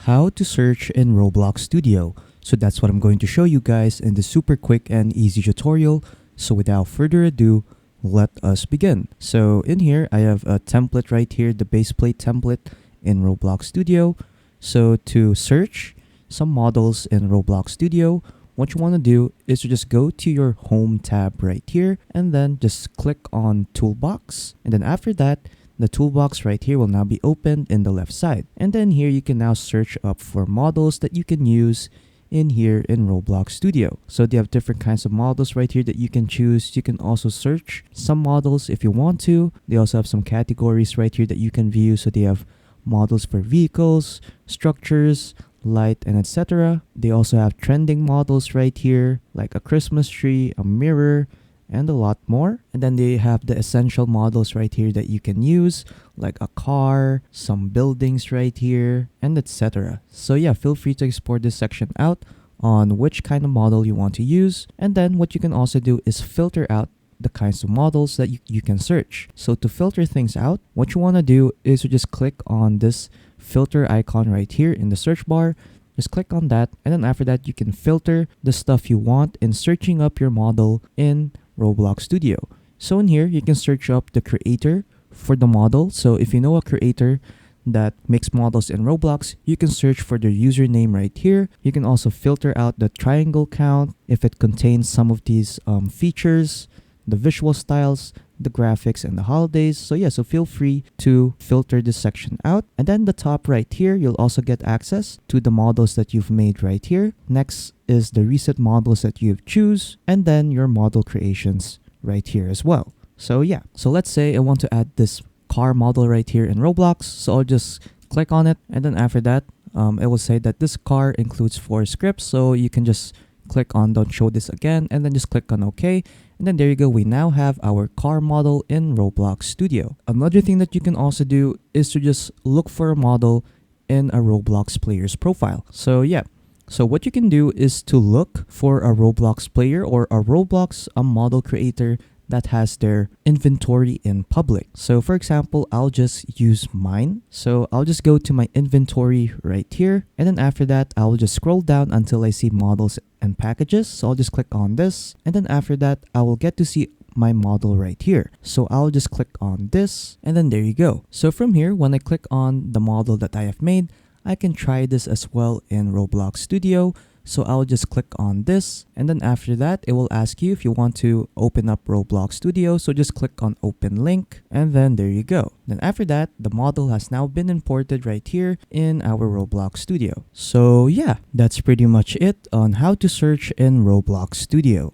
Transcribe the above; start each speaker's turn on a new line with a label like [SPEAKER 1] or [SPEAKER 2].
[SPEAKER 1] how to search in Roblox Studio. So that's what I'm going to show you guys in this super quick and easy tutorial. So without further ado, let us begin. So in here, I have a template right here, the base plate template in Roblox Studio. So to search some models in Roblox Studio, what you want to do is to just go to your home tab right here and then just click on toolbox. And then after that, the toolbox right here will now be opened in the left side. And then here you can now search up for models that you can use in here in Roblox Studio. So they have different kinds of models right here that you can choose. You can also search some models if you want to. They also have some categories right here that you can view. So they have models for vehicles, structures, light, and etc. They also have trending models right here, like a Christmas tree, a mirror, and a lot more. And then they have the essential models right here that you can use, like a car, some buildings right here, and etc. So yeah, feel free to export this section out on which kind of model you want to use. And then what you can also do is filter out the kinds of models that you can search. So to filter things out, what you want to do is to just click on this filter icon right here in the search bar. Just click on that, and then after that you can filter the stuff you want in searching up your model in Roblox Studio. So in here you can search up the creator for the model. So if you know a creator that makes models in Roblox, you can search for their username right here. You can also filter out the triangle count if it contains some of these features, the visual styles, the graphics, and the holidays. So yeah, so feel free to filter this section out. And then the top right here, you'll also get access to the models that you've made right here. Next is the recent models that you've choose, and then your model creations right here as well. So yeah, so let's say I want to add this car model right here in Roblox. So I'll just click on it, and then after that, it will say that this car includes 4 scripts. So you can just click on don't show this again, and then just click on OK. And then there you go, we now have our car model in Roblox Studio. Another thing that you can also do is to just look for a model in a Roblox player's profile. So yeah, so what you can do is to look for a Roblox player or a Roblox model creator that has their inventory in public. So for example, I'll just use mine. So I'll just go to my inventory right here. And then after that, I'll just scroll down until I see models and packages. So I'll just click on this. And then after that, I will get to see my model right here. So I'll just click on this, and then there you go. So from here, when I click on the model that I have made, I can try this as well in Roblox Studio. So I'll just click on this, and then after that, it will ask you if you want to open up Roblox Studio. So just click on open link, and then there you go. Then after that, the model has now been imported right here in our Roblox Studio. So yeah, that's pretty much it on how to search in Roblox Studio.